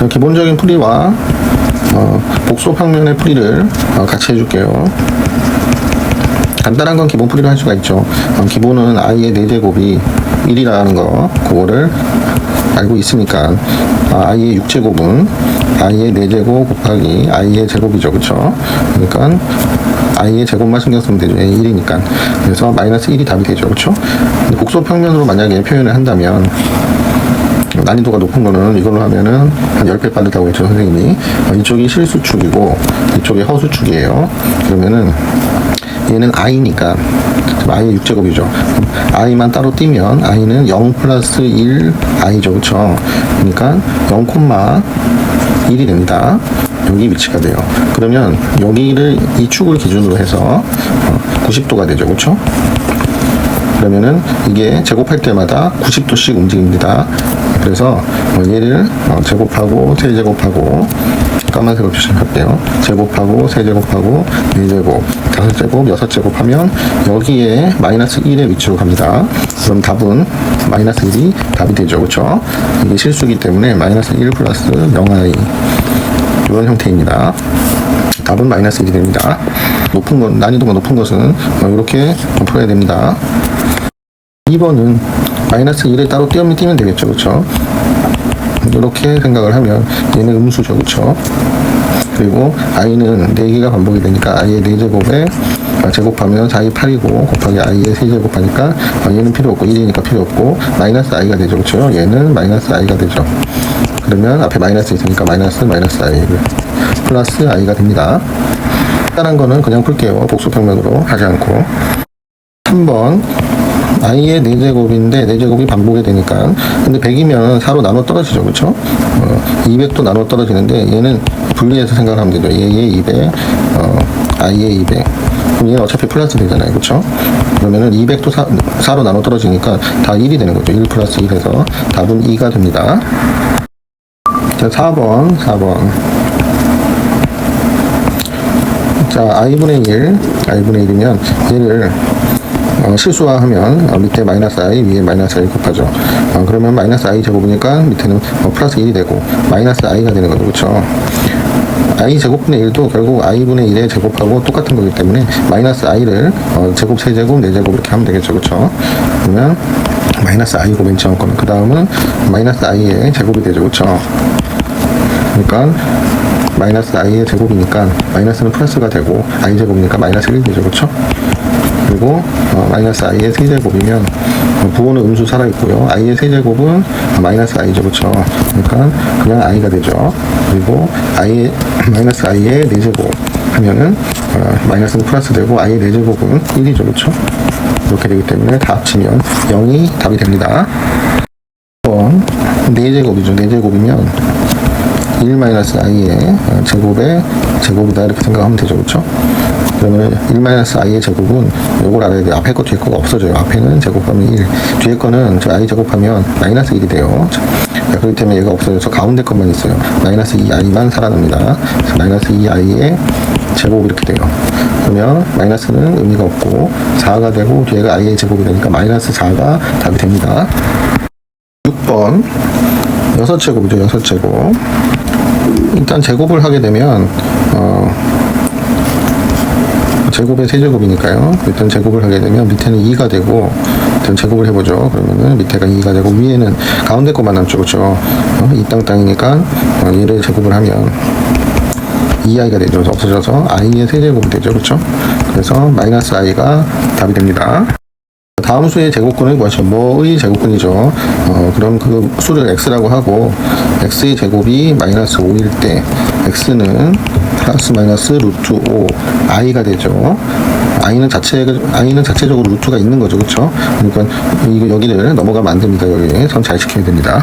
기본적인 풀이와 복소 평면의 풀이를 같이 해줄게요. 간단한 건 기본 풀이를 할 수가 있죠. 기본은 i의 4제곱이 1이라는 거, 그거를 알고 있으니까 i의 6제곱은 i의 4제곱 곱하기 i의 제곱이죠. 그쵸? 그러니까 i의 제곱만 신경 쓰면 되죠. 1이니까. 그래서 마이너스 1이 답이 되죠. 그쵸? 근데 복소 평면으로 만약에 표현을 한다면 난이도가 높은 거는 이걸로 하면은 한 10배 빠르다고 했죠, 선생님이. 이쪽이 실수축이고 이쪽이 허수축이에요. 그러면은 얘는 i니까 i의 6제곱이죠. i만 따로 띄면 i는 0 플러스 1 i죠. 그쵸? 그러니까 0,1이 됩니다. 여기 위치가 돼요. 그러면 여기를 이 축을 기준으로 해서 90도가 되죠. 그쵸? 그러면은 이게 제곱할 때마다 90도씩 움직입니다. 그래서 얘를 제곱하고 세제곱하고 까만색으로 표시할게요. 제곱하고 세제곱하고 4제곱 5제곱 6제곱 하면 여기에 마이너스 1의 위치로 갑니다. 그럼 답은 마이너스 1이 답이 되죠. 그렇죠? 이게 실수기 때문에 마이너스 1 플러스 0i 이런 형태입니다. 답은 마이너스 1이 됩니다. 높은 건, 난이도가 높은 것은 이렇게 풀어야 됩니다. 2번은 마이너스 1을 따로 띄우면 되겠죠. 그쵸? 이렇게 생각을 하면 얘는 음수죠. 그쵸? 그리고 i는 4개가 반복이 되니까 i의 4제곱에 제곱하면 4이 8이고 곱하기 i의 3제곱 하니까 얘는 필요 없고 1이니까 필요 없고 마이너스 i가 되죠. 그쵸? 얘는 마이너스 i가 되죠. 그러면 앞에 마이너스 있으니까 마이너스 i 플러스 i가 됩니다. 간단한 거는 그냥 풀게요. 복수평면으로 하지 않고. 3번 i의 4제곱인데 4제곱이 반복이 되니까 근데 100이면 4로 나눠 떨어지죠. 그쵸? 200도 나눠 떨어지는데 얘는 분리해서 생각을 하면 되죠. 얘의 200 i의 200 그럼 얘는 어차피 플러스 되잖아요. 그쵸? 그러면은 200도 4로 나눠 떨어지니까 다 1이 되는 거죠. 1 플러스 1에서 답은 2가 됩니다. 자, 4번 자, i분의 1이면 얘를 실수화하면 밑에 마이너스 i 위에 마이너스 i 곱하죠. 그러면 마이너스 i 제곱이니까 밑에는 플러스 1이 되고 마이너스 i가 되는 거죠. 그렇죠? i 제곱분의 1도 결국 i분의 1의 제곱하고 똑같은 거기 때문에 마이너스 i를 제곱, 세제곱, 4제곱 이렇게 하면 되겠죠. 그렇죠? 그러면 마이너스 i고 맨 처음 거는 그 다음은 마이너스 i의 제곱이 되죠. 그렇죠? 그러니까 마이너스 i의 제곱이니까 마이너스는 플러스가 되고 i 제곱이니까 마이너스 1이 되죠. 그렇죠? 그리고 마이너스 i의 세제곱이면 부호는 음수 살아있고요. i의 세제곱은 마이너스 i죠. 그렇죠? 그러니까 그냥 i가 되죠. 그리고 마이너스 i의 4제곱 하면은 마이너스는 플러스 되고 i의 4제곱은 1이죠. 그렇죠? 이렇게 되기 때문에 다 합치면 0이 답이 됩니다. 2번 4제곱이죠. 4제곱이면 1-i의 제곱의 제곱이다 이렇게 생각하면 되죠. 그렇죠? 그러면 1-i의 제곱은 요걸 알아야 돼요. 앞에 거 뒤에 거가 없어져요. 앞에는 제곱하면 1 뒤에 거는 저 i 제곱하면 마이너스 1이 돼요. 그렇기 때문에 얘가 없어져서 가운데 것만 있어요. 마이너스 2i만 살아납니다. 그래서 마이너스 2i의 제곱 이렇게 돼요. 그러면 마이너스는 의미가 없고 4가 되고 뒤에가 i의 제곱이 되니까 마이너스 4가 답이 됩니다. 6번 6제곱이죠. 6제곱 일단 제곱을 하게 되면 제곱의 세제곱이니까요. 일단 제곱을 하게 되면 밑에는 2가 되고 일단 제곱을 해보죠. 그러면은 밑에가 2가 되고 위에는 가운데 것만 남죠. 그렇죠? 이 땅이니까 얘를 제곱을 하면 2i가 되죠. 없어져서 i의 세제곱이 되죠. 그렇죠? 그래서 마이너스 i가 답이 됩니다. 다음 수의 제곱근은 뭐죠? 뭐의 제곱근이죠. 그럼 그 수를 x라고 하고 x의 제곱이 마이너스 5일 때 x는 플러스 마이너스 루트 5 i가 되죠. i는 자체적으로 루트가 있는 거죠. 그렇죠? 그러니까 여기를 넘어가면 안 됩니다. 여기 선 잘 지켜야 됩니다.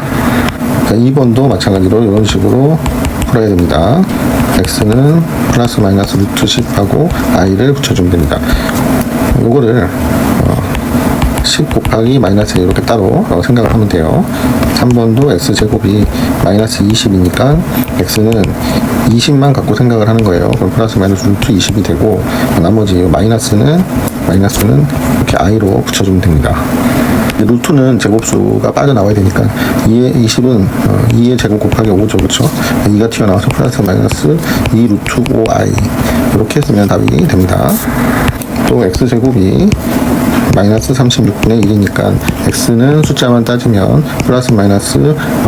자, 2번도 마찬가지로 이런 식으로 풀어야 됩니다. x는 플러스 마이너스 루트 10하고 i를 붙여주면 됩니다. 요거를 10 곱하기 마이너스 이렇게 따로 생각을 하면 돼요. 3번도 x제곱이 마이너스 20이니까 x는 20만 갖고 생각을 하는 거예요. 그럼 플러스 마이너스 루트 20이 되고 나머지 마이너스는 이렇게 i로 붙여주면 됩니다. 루트는 제곱수가 빠져나와야 되니까 2의 20은 2의 제곱 곱하기 5죠. 그렇죠? 2가 튀어나와서 플러스 마이너스 2 루트 5i 이렇게 쓰면 답이 됩니다. 또 x제곱이 마이너스 36분의 1이니까 x는 숫자만 따지면 플러스 마이너스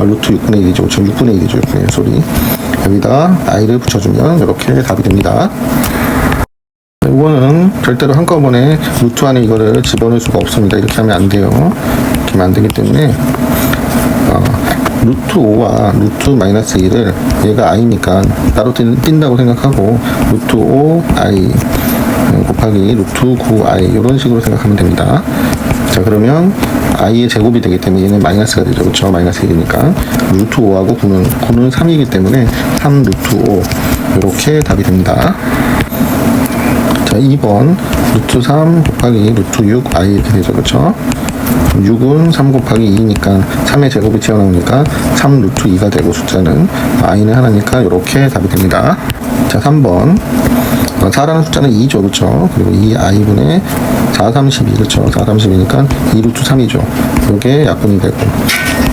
루트 6분의 1이죠. 그렇죠? 6분의 1이죠. 6분의 1 소리. 여기다 i를 붙여주면 이렇게 답이 됩니다. 이거는 절대로 한꺼번에 루트 안에 이거를 집어넣을 수가 없습니다. 이렇게 하면 안 돼요. 이렇게 하면 안 되기 때문에 루트 5와 루트 마이너스 1을 얘가 i니까 따로 띈다고 생각하고 루트 5i 곱하기 루트 9i 이런 식으로 생각하면 됩니다. 자, 그러면 i의 제곱이 되기 때문에 얘는 마이너스가 되죠. 그렇죠? 마이너스 1이니까 루트 5하고 9는 3이기 때문에 3 루트 5 이렇게 답이 됩니다. 자, 2번 루트 3 곱하기 루트 6i 이렇게 되죠. 그렇죠? 6은 3 곱하기 2니까 3의 제곱이 튀어나오니까 3 루트 2가 되고 숫자는 i는 하나니까 이렇게 답이 됩니다. 자, 3번 4라는 숫자는 2죠. 그렇죠? 그리고 2i분의 4, 32 그렇죠? 4, 32니까 2 루트 3이죠. 이게 약분이 되고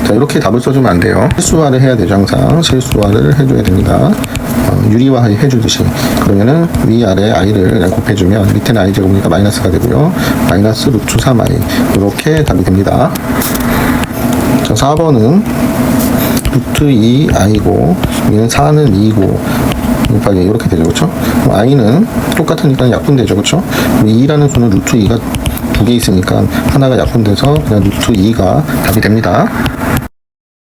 자, 이렇게 답을 써주면 안 돼요. 실수화를 해야 되죠. 항상 실수화를 해줘야 됩니다. 유리화 해주듯이. 그러면은 위아래 i를 그냥 곱해주면 밑에는 i 제곱이니까 마이너스가 되고요. 마이너스 루트 3i 이렇게 답이 됩니다. 자, 4번은 루트 2i고 얘는 4는 2고 곱하기 이렇게 되죠. 그렇죠? i는 똑같으니까 약분되죠. 그렇죠? 2라는 수는 루트 2가 두 개 있으니까 하나가 약분돼서 그냥 루트 2가 답이 됩니다.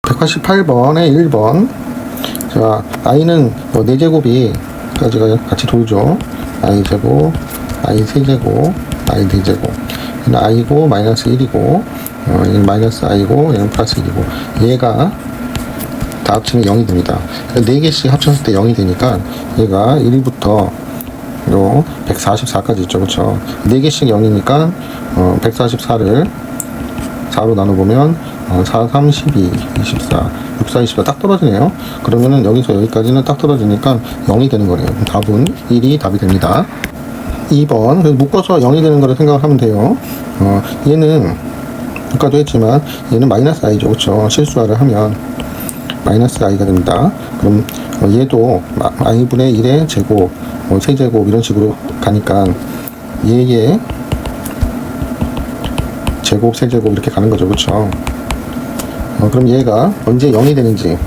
188번에 1번. 자, i는 4제곱이 까지가 같이 돌죠. i 제곱, i 세제곱, i 4제곱. 얘는 i고 마이너스 1이고 얘는 마이너스 i고 얘는 플러스 1이고 얘가 다 합치면 0이 됩니다. 4개씩 합쳤을 때 0이 되니까 얘가 1부터 요 144까지 있죠. 그렇죠? 4개씩 0이니까 144를 4로 나눠보면 4, 3, 12, 24, 6, 4, 24 딱 떨어지네요. 그러면은 여기서 여기까지는 딱 떨어지니까 0이 되는 거네요. 답은 1이 답이 됩니다. 2번 묶어서 0이 되는 거를 생각을 하면 돼요. 얘는 아까도 했지만 얘는 마이너스 i죠. 그렇죠? 실수화를 하면 마이너스 i가 됩니다. 그럼 얘도 i분의 1의 제곱, 세제곱 이런 식으로 가니까 얘의 제곱, 세제곱 이렇게 가는 거죠. 그렇죠? 그럼 얘가 언제 0이 되는지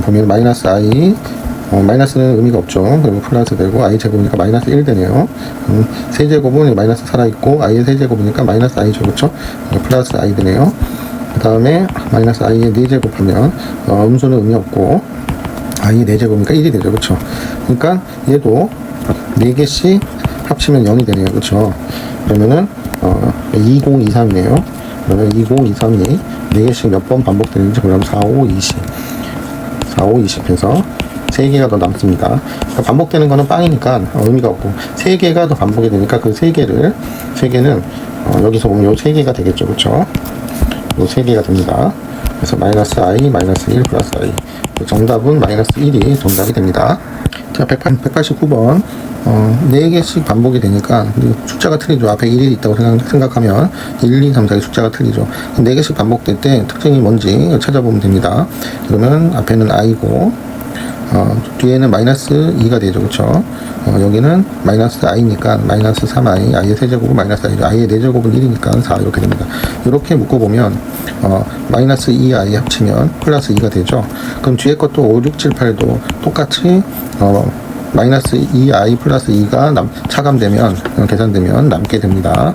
보면 마이너스 i 마이너스는 의미가 없죠. 그리고 플러스 되고 i 제곱이니까 마이너스 1 되네요. 세제곱은 마이너스 살아있고 i의 세제곱이니까 마이너스 i죠. 그렇죠? 플러스 i 되네요. 그 다음에 마이너스 i의 4제곱 하면 음수는 의미 없고 i의 4제곱이니까 1이 되죠. 그렇죠? 그러니까 얘도 4개씩 합치면 0이 되네요. 그렇죠? 그러면은 2023이네요. 그러면 2023이 4개씩 몇 번 반복되는지 그럼 4, 5, 20 4, 5, 20 해서 3개가 더 남습니다. 그러니까 반복되는 거는 빵이니까 의미가 없고 3개가 더 반복이 되니까 그 3개는 여기서 보면 요 3개가 되겠죠. 그렇죠? 요 3개가 됩니다. 그래서 마이너스 i, 마이너스 1, 플러스 i. 정답은 마이너스 1이 정답이 됩니다. 자, 189번. 4개씩 반복이 되니까 숫자가 틀리죠. 앞에 1이 있다고 생각하면 1, 2, 3, 4개 숫자가 틀리죠. 4개씩 반복될 때 특징이 뭔지 찾아보면 됩니다. 그러면 앞에는 i고 뒤에는 마이너스 2가 되죠. 그렇죠? 여기는 마이너스 i니까 마이너스 3i, i의 세제곱은 마이너스 i죠. i의 4제곱은 1이니까 4 이렇게 됩니다. 이렇게 묶어보면 마이너스 2i 합치면 플러스 2가 되죠. 그럼 뒤에 것도 5, 6, 7, 8도 똑같이 마이너스 2i 플러스 2가 차감되면 계산되면 남게 됩니다.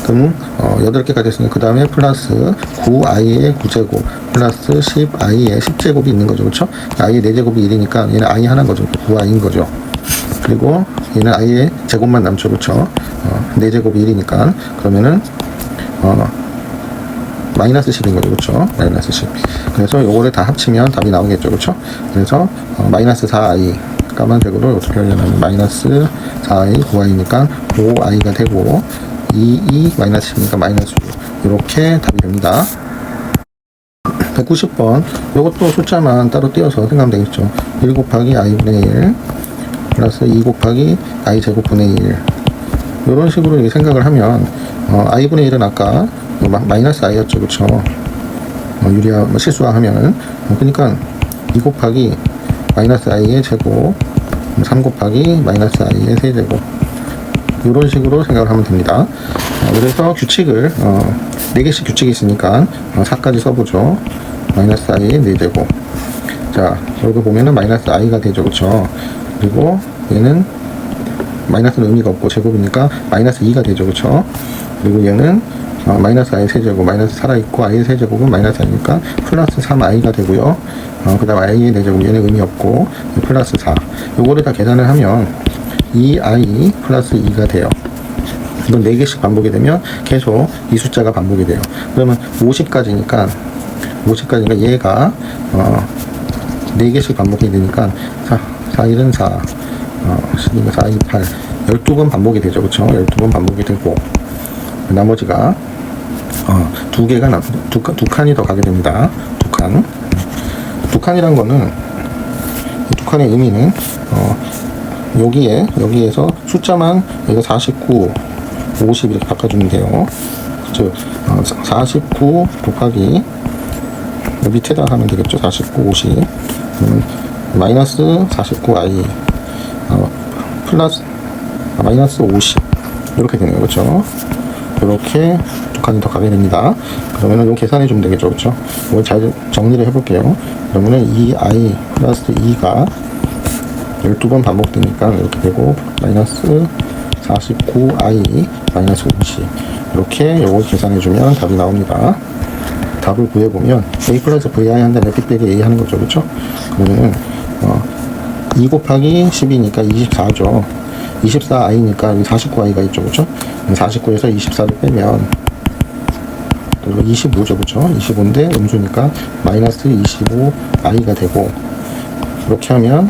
그럼 8개가 됐으니까 그 다음에 플러스 9i의 9제곱 플러스 10i의 10제곱이 있는 거죠. 그렇죠? i의 4제곱이 1이니까 얘는 i 하나인 거죠. 9i인 거죠. 그리고 얘는 i의 제곱만 남죠. 그렇죠? 4제곱이 1이니까 그러면은 마이너스 10인 거죠. 그렇죠? 마이너스 10. 그래서 요거를 다 합치면 답이 나오겠죠. 그렇죠? 그래서 마이너스 4i 까만색으로 어떻게 하려면 마이너스 4i 9i니까 5i가 되고 2 마이너스 10이니까 마이너스 6 이렇게 답이 됩니다. 190번 요것도 숫자만 따로 띄어서 생각하면 되겠죠. 1 곱하기 i분의 1 플러스 2 곱하기 i 제곱분의 1 이런 식으로 생각을 하면 i분의 1은 아까 마이너스 i였죠. 그쵸? 유리화, 실수화하면. 그러니까 2 곱하기 마이너스 i의 제곱, 3 곱하기 마이너스 i의 세제곱. 이런 식으로 생각을 하면 됩니다. 그래서 규칙을, 4개씩 규칙이 있으니까 4까지 써보죠. 마이너스 i의 4제곱. 자, 여기 보면은 마이너스 i가 되죠. 그쵸? 그리고 얘는 마이너스는 의미가 없고 제곱이니까 마이너스 2가 되죠. 그쵸? 그리고 얘는 마이너스 i 세제곱, 마이너스 살아있고 i의 세제곱은 마이너스 i니까 플러스 3i가 되고요. 그 다음 i의 4제곱, 얘는 의미 없고 플러스 4. 요거를 다 계산을 하면 2i 플러스 2가 돼요. 이건 4개씩 반복이 되면 계속 이 숫자가 반복이 돼요. 그러면 50까지니까 얘가 4개씩 반복이 되니까 4, 1은 4, 12가 4, 2, 8 12번 반복이 되죠. 그쵸? 12번 반복이 되고 나머지가 두 칸이 더 가게 됩니다. 두 칸이란 거는 두 칸의 의미는 여기에서 숫자만 여기가 49, 50 이렇게 바꿔주면 돼요. 즉 49 곱하기 밑에다 하면 되겠죠. 49, 50 마이너스 49i 플러스 마이너스 50 이렇게 되네요. 그렇죠? 이렇게 두 칸이 더 가게 됩니다. 그러면은 요 계산해 주면 되겠죠. 그렇죠? 이걸 잘 정리를 해볼게요. 그러면은 2i 플러스 2가 12번 반복되니까 이렇게 되고 마이너스 49i 마이너스 50 이렇게 요걸 계산해 주면 답이 나옵니다. 답을 구해보면 a 플러스 vi 한 다음에 b 빼기 a 하는 거죠. 그렇죠? 그러면은 2 곱하기 10이니까 24죠. 24i니까 49i가 있죠. 그쵸? 49에서 24를 빼면 25죠. 그쵸? 25인데 음수니까 마이너스 25i가 되고 이렇게 하면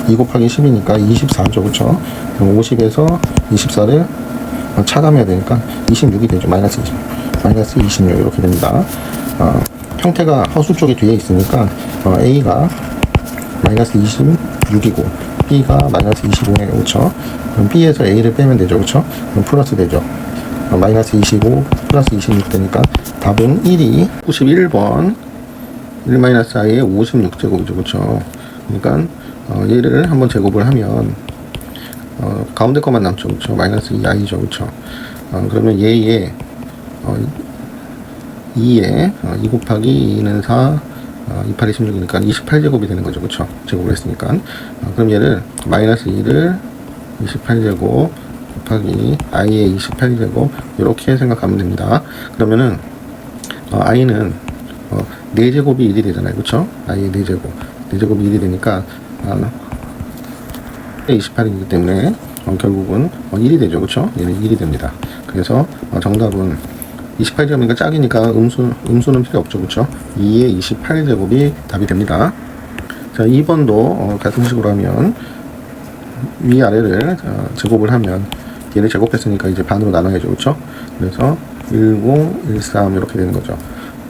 2 곱하기 10이니까 24죠. 그쵸? 그럼 50에서 24를 차감해야 되니까 26이 되죠. 마이너스 20. 마이너스 26 이렇게 됩니다. 형태가 허수 쪽에 뒤에 있으니까 a가 마이너스 26이고 b가 마이너스 25네요. 그렇죠? 그럼 b에서 a를 빼면 되죠. 그렇죠? 그럼 플러스 되죠. 마이너스 25 플러스 26 되니까 답은 1이 91번 1-i의 56제곱이죠. 그렇죠? 그러니까 얘를 한번 제곱을 하면 가운데 것만 남죠. 그렇죠? 마이너스 2i죠. 그렇죠? 그러면 얘의 2에 2 곱하기 2는 4 28이 16이니까 28제곱이 되는 거죠. 그쵸? 제곱을 했으니까. 그럼 얘를 마이너스 2를 28제곱 곱하기 i의 28제곱 이렇게 생각하면 됩니다. 그러면은 i는 4제곱이 1이 되잖아요. 그쵸? i의 4제곱 4제곱이 1이 되니까 28이기 때문에 결국은 1이 되죠. 그쵸? 얘는 1이 됩니다. 그래서 정답은 28제곱이니까 짝이니까 음수는 필요 없죠. 그쵸? 2의 28제곱이 답이 됩니다. 자, 2번도 같은 식으로 하면 위아래를 제곱을 하면 얘를 제곱했으니까 이제 반으로 나눠야죠. 그쵸? 그래서 10, 13 이렇게 되는 거죠.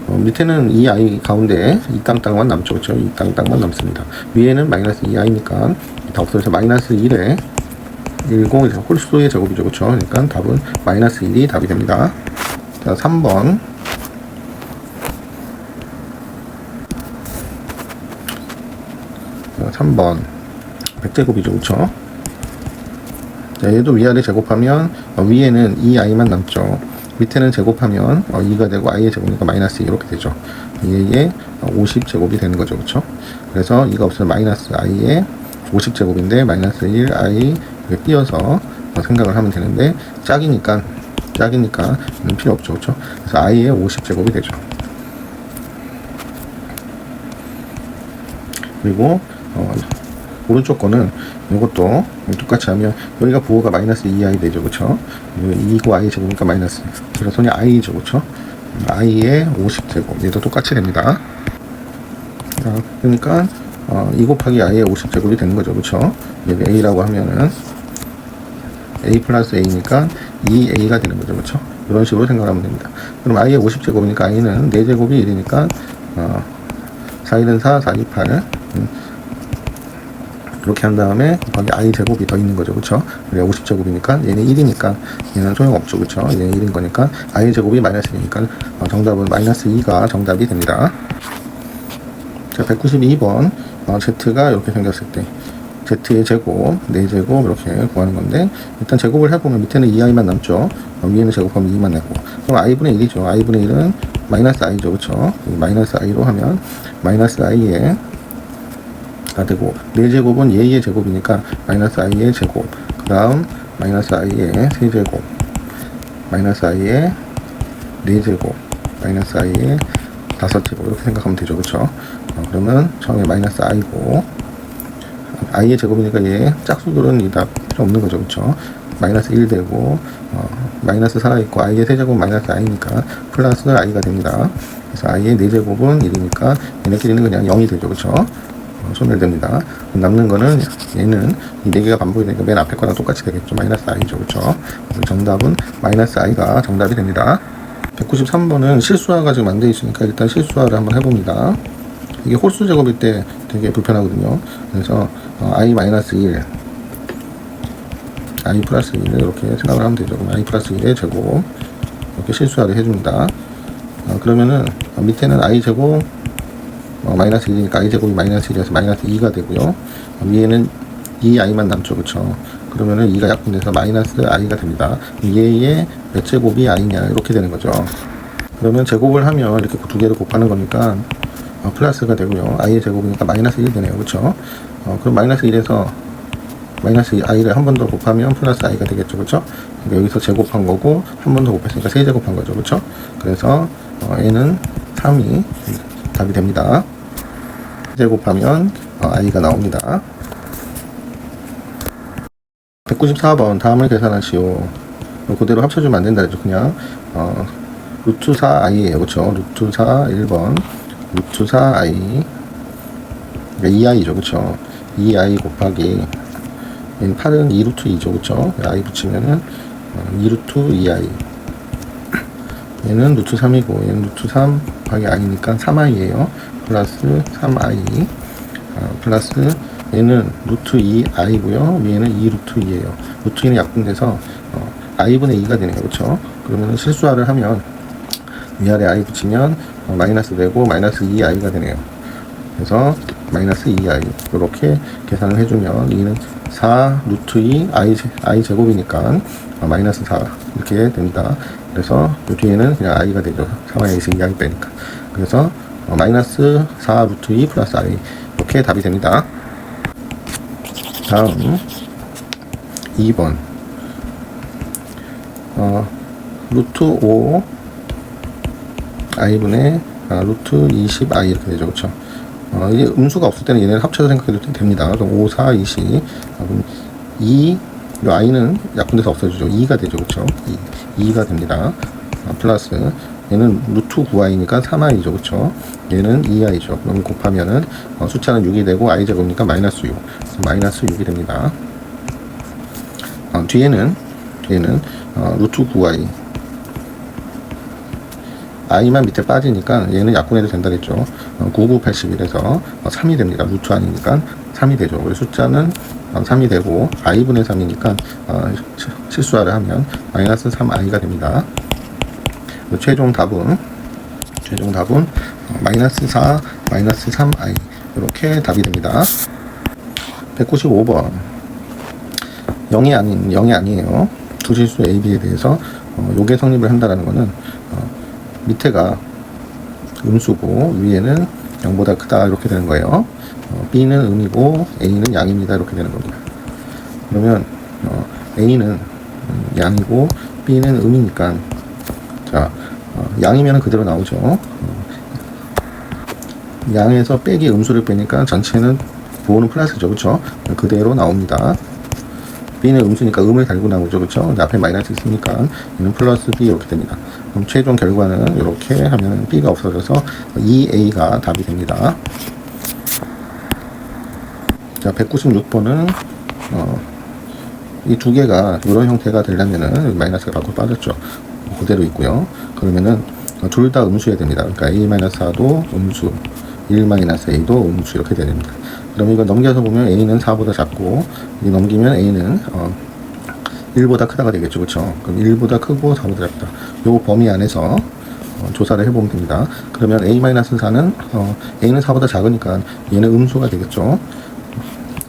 밑에는 2i 가운데 이 땅만 남죠. 그쵸? 이 땅만 남습니다. 위에는 마이너스 2i니까 다 없어져서 마이너스 1에 10 홀수의 제곱이죠. 그쵸? 그러니까 답은 마이너스 1이 답이 됩니다. 자, 3번. 자, 3번. 100제곱이죠. 그쵸? 자, 얘도 위아래 제곱하면, 위에는 2i만 남죠. 밑에는 제곱하면, 2가 되고, i의 제곱이니까 마이너스 2 이렇게 되죠. 얘의 50제곱이 되는 거죠. 그쵸? 그래서 2가 없으면 마이너스 i의 50제곱인데, 마이너스 1i 이렇게 띄어서 생각을 하면 되는데, 짝이니까 필요 없죠. 그렇죠? 그래서 i의 50제곱이 되죠. 그리고 오른쪽 거는 이것도 똑같이 하면 여기가 부호가 마이너스 2i 되죠. 그렇죠? 2고 i 제곱이니까 마이너스. 그래서 손이 i죠. 그렇죠? i의 50제곱. 얘도 똑같이 됩니다. 자, 그러니까 2 곱하기 i의 50제곱이 되는 거죠. 그렇죠? 여기 a라고 하면은 a 플러스 a니까 2a가 되는 거죠. 그렇죠? 이런 식으로 생각하면 됩니다. 그럼 i의 50제곱이니까 i는 4제곱이 1이니까 4, 1은 4, 4, 2, 8 이렇게 한 다음에 곱하기 I 제곱이 더 있는 거죠. 그쵸? 그래 50제곱이니까 얘는 1이니까 얘는 소용없죠. 그쵸? 얘는 1인 거니까 I 제곱이 마이너스 1이니까 정답은 마이너스 2가 정답이 됩니다. 자, 192번 Z가 이렇게 생겼을 때 Z의 제곱, 4제곱 이렇게 구하는 건데 일단 제곱을 해보면 밑에는 2i만 남죠. 위에는 제곱하면 2만 남고 그럼 i분의 1이죠. i분의 1은 마이너스 i죠. 그쵸? 마이너스 i로 하면 마이너스 i에 가 되고 4제곱은 얘의 제곱이니까 마이너스 i의 제곱 그 다음 마이너스 i의 세제곱 마이너스 i의 4제곱 마이너스 i의 5제곱 이렇게 생각하면 되죠. 그쵸? 그러면 처음에 마이너스 i고 i의 제곱이니까 얘 짝수들은 다 필요 없는 거죠. 그쵸? 마이너스 1 되고 마이너스 살아있고 i의 세제곱 마이너스 i니까 플러스 i가 됩니다. 그래서 i의 4제곱은 1이니까 얘네끼리는 그냥 0이 되죠. 그쵸? 소멸됩니다. 남는 거는 얘는 이 4개가 반복이 되니까 맨 앞에 거랑 똑같이 되겠죠. 마이너스 i죠. 그쵸? 그래서 정답은 마이너스 i가 정답이 됩니다. 193번은 실수화가 지금 안 돼 있으니까 일단 실수화를 한번 해봅니다. 이게 홀수 제곱일 때 되게 불편하거든요. 그래서 i-1 i 플러스 1을 이렇게 생각을 하면 되죠. 그럼 i 플러스 1의 제곱 이렇게 실수화를 해줍니다. 그러면은 밑에는 i 제곱 마이너스 1이니까 i 제곱이 마이너스 1이어서 마이너스 2가 되고요. 위에는 2i만 남죠. 그쵸? 그러면은 2가 약분돼서 마이너스 i가 됩니다. 얘의 몇 제곱이 i냐 이렇게 되는 거죠. 그러면 제곱을 하면 이렇게 두 개를 곱하는 거니까 플러스가 되고요. i의 제곱이니까 마이너스 1이 되네요. 그쵸? 그럼 마이너스 1에서 마이너스 i를 한 번 더 곱하면 플러스 i가 되겠죠. 그쵸? 그러니까 여기서 제곱한 거고 한 번 더 곱했으니까 3제곱한 거죠. 그쵸? 그래서 얘는 3이 답이 됩니다. 제곱하면 i가 나옵니다. 194번 다음을 계산하시오. 그대로 합쳐주면 안 된다 그랬죠. 그냥 루트 4i에요. 그쵸? 루트 4 1번 루트 4i 그러니까 2i죠. 그쵸? 2i 곱하기 얘는 8은 2루트 2죠. 그쵸? i 붙이면은 2루트 2i 얘는 루트 3이고 얘는 루트 3 곱하기 i니까 3i에요. 플러스 3i 플러스 얘는 루트 2i고요. 위에는 2루트 2에요. 루트 2는 약분돼서 i분의 2가 되네요. 그쵸? 그러면 실수화를 하면 위아래 i 붙이면 마이너스 되고 마이너스 2i가 되네요. 그래서 마이너스 2i 이렇게 계산을 해주면 2는 4 루트 2 i 제곱이니까 마이너스 4 이렇게 됩니다. 그래서 이 뒤에는 그냥 i가 되죠. 3i에서 2i 빼니까. 그래서 마이너스 4 루트 2 플러스 i 이렇게 답이 됩니다. 다음 2번 루트 5 i분의 루트 20i 이렇게 되죠. 그쵸? 이게 음수가 없을 때는 얘네를 합쳐서 생각해도 됩니다. 그럼 5, 4, 20 그럼 2 이 i는 약분돼서 없어지죠. 2가 되죠. 그쵸? 2가 됩니다. 플러스 얘는 루트 9i니까 3i죠. 그쵸? 얘는 2i죠. 그럼 곱하면은 숫자는 6이 되고 i 제곱이니까 마이너스 6 마이너스 6이 됩니다. 뒤에는 루트 9i i만 밑에 빠지니까 얘는 약분해도 된다 그랬죠. 9981에서 3이 됩니다. 루트 아니니까 3이 되죠. 그래서 숫자는 3이 되고 i분의 3이니까 실수화를 하면 마이너스 3i가 됩니다. 최종 답은 마이너스 4 마이너스 3i 이렇게 답이 됩니다. 195번 0이 아니에요. 두 실수 A, B에 대해서 요게 성립을 한다라는 거는 밑에가 음수고 위에는 0보다 크다 이렇게 되는 거예요. B는 음이고 A는 양입니다 이렇게 되는 겁니다. 그러면 A는 양이고 B는 음이니까 자 양이면 그대로 나오죠. 양에서 빼기 음수를 빼니까 전체는 부호는 플러스죠. 그쵸? 그대로 나옵니다. B는 음수니까 음을 달고 나오죠. 그쵸? 앞에 마이너스 있으니까 얘는 플러스 B 이렇게 됩니다. 그럼 최종 결과는 이렇게 하면 B가 없어져서 2A가 답이 됩니다. 자, 196번은 이 두 개가 이런 형태가 되려면은 마이너스가 밖으로 빠졌죠. 그대로 있고요. 그러면은 둘 다 음수해야 됩니다. 그러니까 A-4도 음수, 1-a도 음수 이렇게 돼야 됩니다. 그럼 이거 넘겨서 보면 a는 4보다 작고 이 넘기면 a는 1보다 크다가 되겠죠. 그렇죠? 그럼 1보다 크고 4보다 작다. 요 범위 안에서 조사를 해보면 됩니다. 그러면 a-4는 a는 4보다 작으니까 얘는 음수가 되겠죠.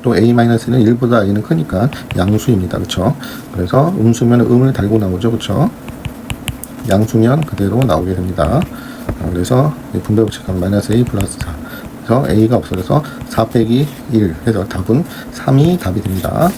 또 a-는 1보다 a는 크니까 양수입니다. 그렇죠? 그래서 음수면 음을 달고 나오죠. 그렇죠? 양수면 그대로 나오게 됩니다. 그래서 분배 법칙하면 -a 플러스 4. 그래서 a가 없어져서 4 빼기 1 해서 답은 3이 답이 됩니다.